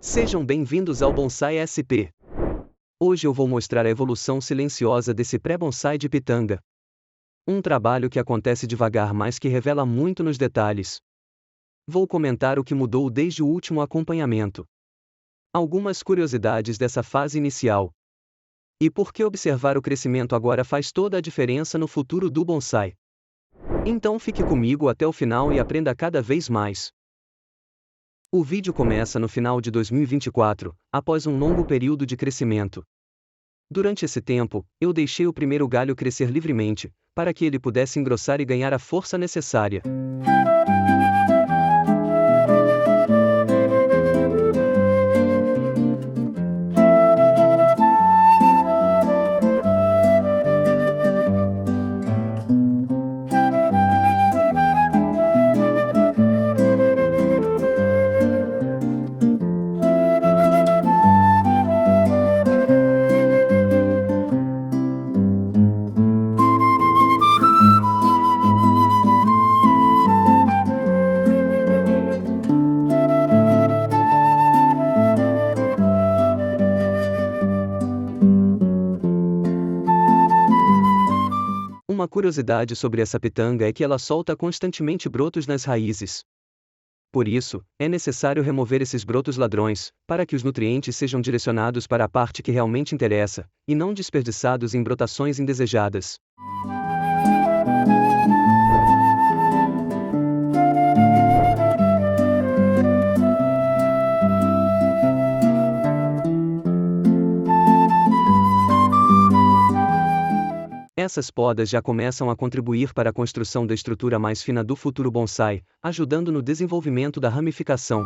Sejam bem-vindos ao Bonsai SP. Hoje eu vou mostrar a evolução silenciosa desse pré-bonsai de pitanga. Um trabalho que acontece devagar, mas que revela muito nos detalhes. Vou comentar o que mudou desde o último acompanhamento. Algumas curiosidades dessa fase inicial. E por que observar o crescimento agora faz toda a diferença no futuro do bonsai. Então fique comigo até o final e aprenda cada vez mais. O vídeo começa no final de 2024, após um longo período de crescimento. Durante esse tempo, eu deixei o primeiro galho crescer livremente, para que ele pudesse engrossar e ganhar a força necessária. Uma curiosidade sobre essa pitanga é que ela solta constantemente brotos nas raízes. Por isso, é necessário remover esses brotos ladrões, para que os nutrientes sejam direcionados para a parte que realmente interessa, e não desperdiçados em brotações indesejadas. Essas podas já começam a contribuir para a construção da estrutura mais fina do futuro bonsai, ajudando no desenvolvimento da ramificação.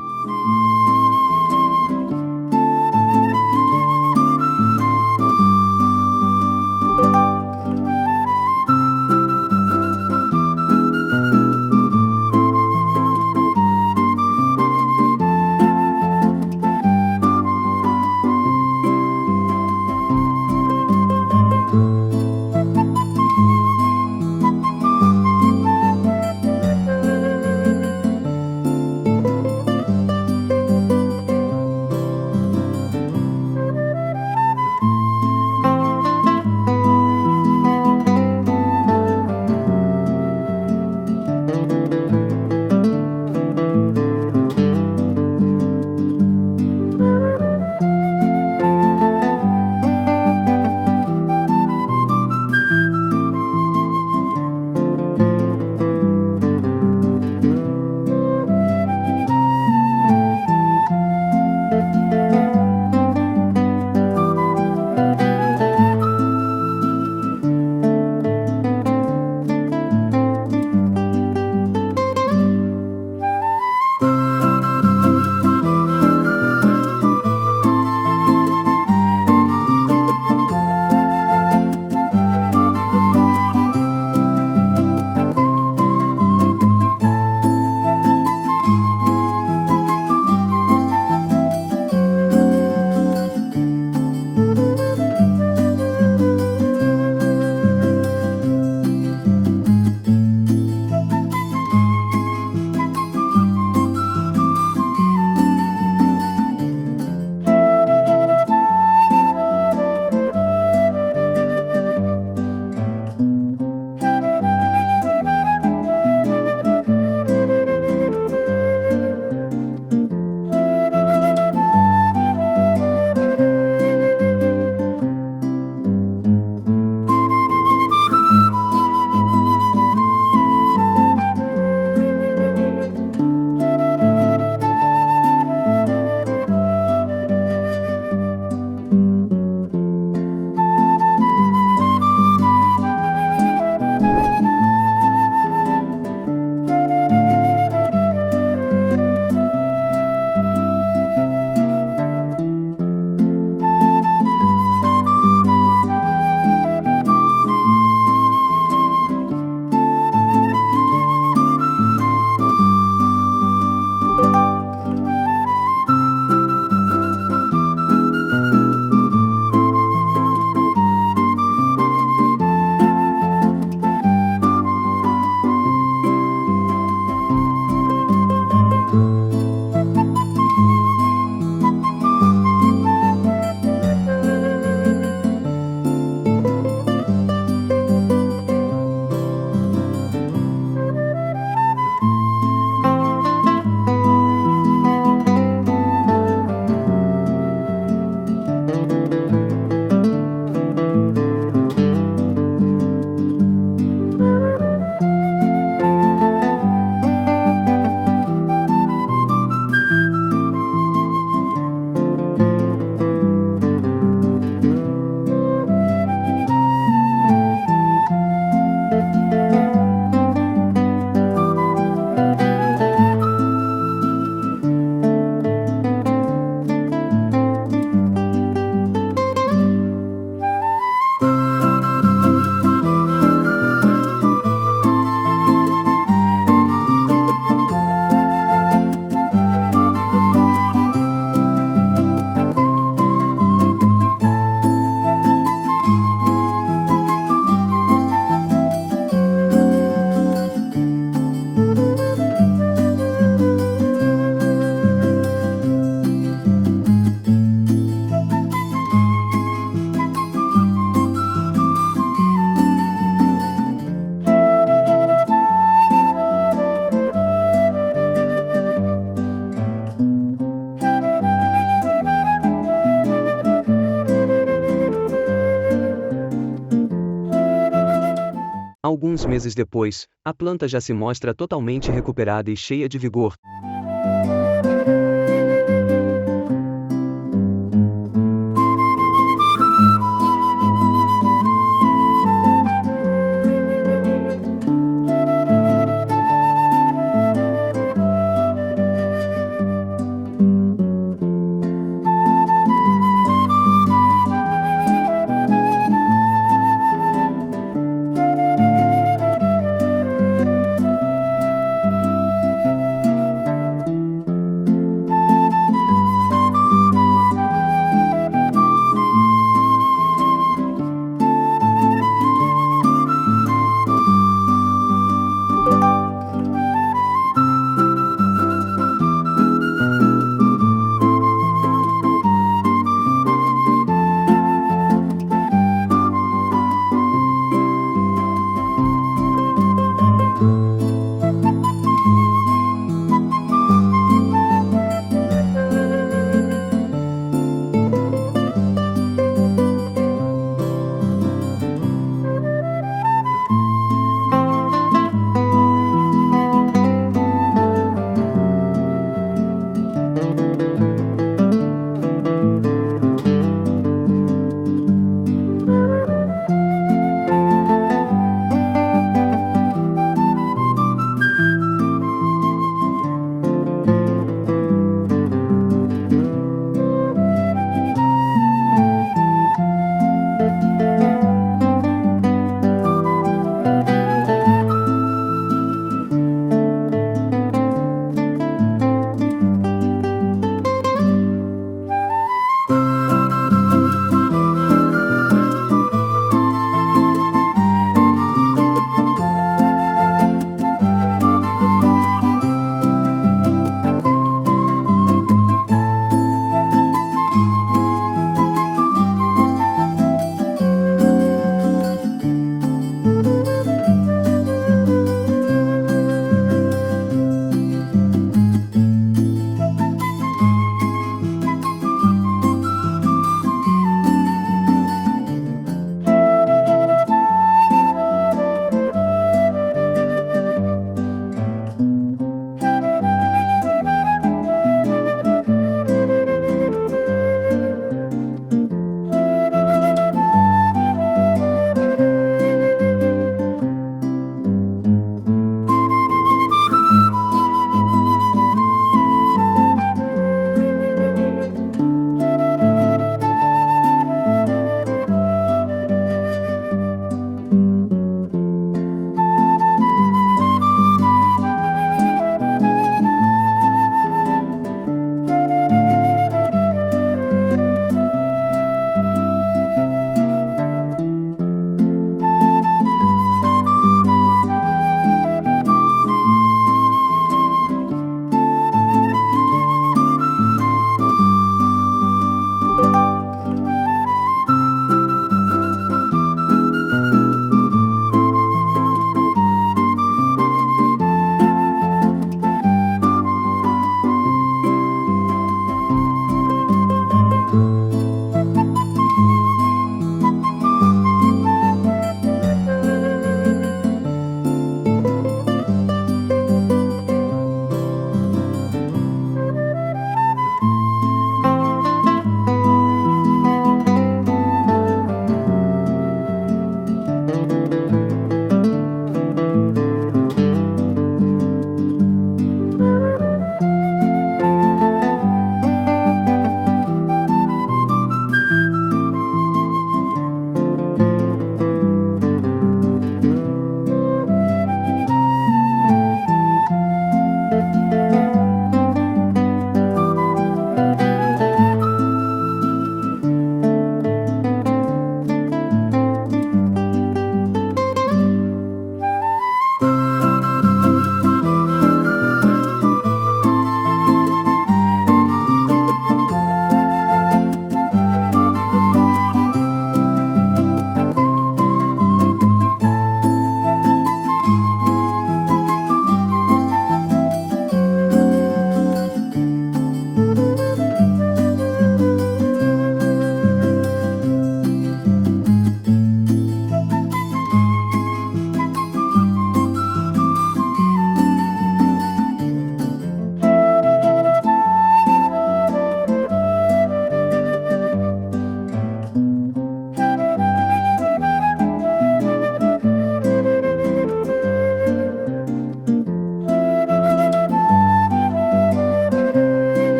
Alguns meses depois, a planta já se mostra totalmente recuperada e cheia de vigor.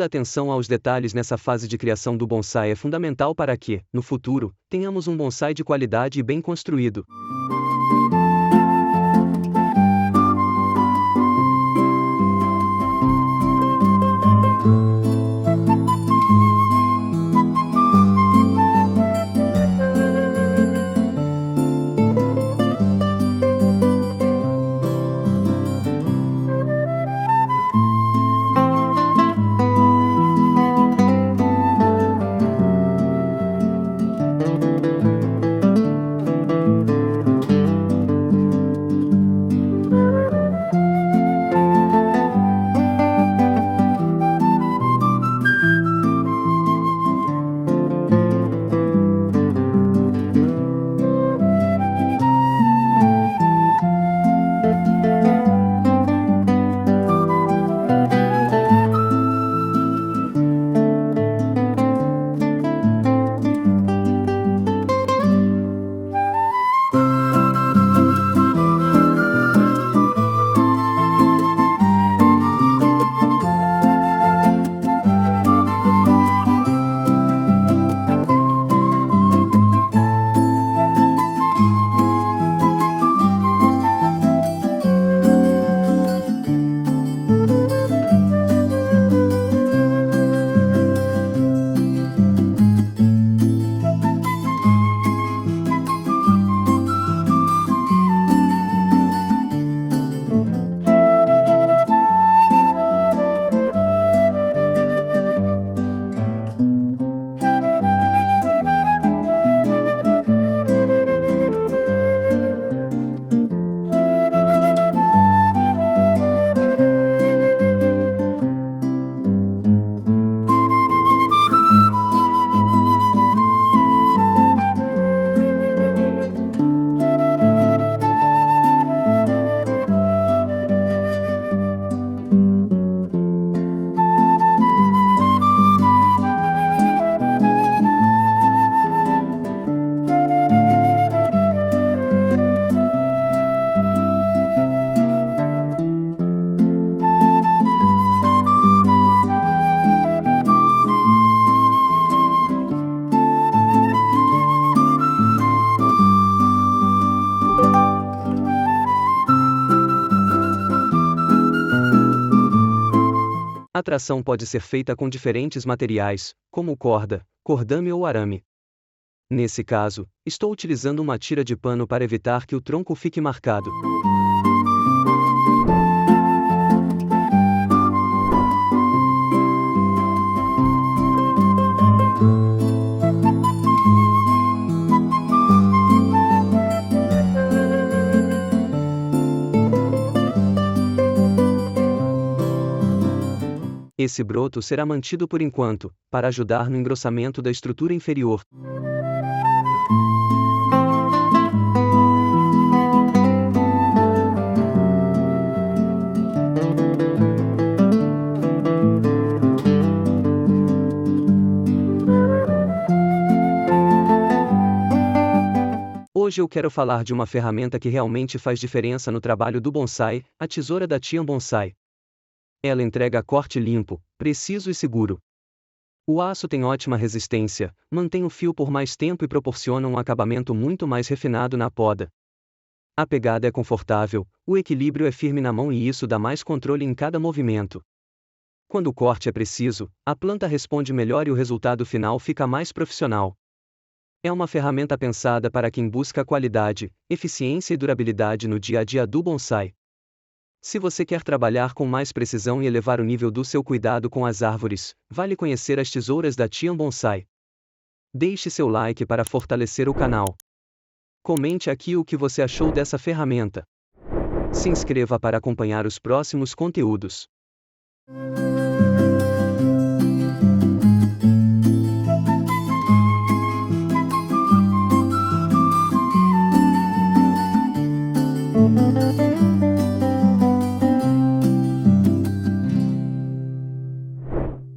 Toda a atenção aos detalhes nessa fase de criação do bonsai é fundamental para que, no futuro, tenhamos um bonsai de qualidade e bem construído. A tração pode ser feita com diferentes materiais, como corda, cordame ou arame. Nesse caso, estou utilizando uma tira de pano para evitar que o tronco fique marcado. Esse broto será mantido por enquanto, para ajudar no engrossamento da estrutura inferior. Hoje eu quero falar de uma ferramenta que realmente faz diferença no trabalho do bonsai, a tesoura da Tian Bonsai. Ela entrega corte limpo, preciso e seguro. O aço tem ótima resistência, mantém o fio por mais tempo e proporciona um acabamento muito mais refinado na poda. A pegada é confortável, o equilíbrio é firme na mão e isso dá mais controle em cada movimento. Quando o corte é preciso, a planta responde melhor e o resultado final fica mais profissional. É uma ferramenta pensada para quem busca qualidade, eficiência e durabilidade no dia a dia do bonsai. Se você quer trabalhar com mais precisão e elevar o nível do seu cuidado com as árvores, vale conhecer as tesouras da Tian Bonsai. Deixe seu like para fortalecer o canal. Comente aqui o que você achou dessa ferramenta. Se inscreva para acompanhar os próximos conteúdos.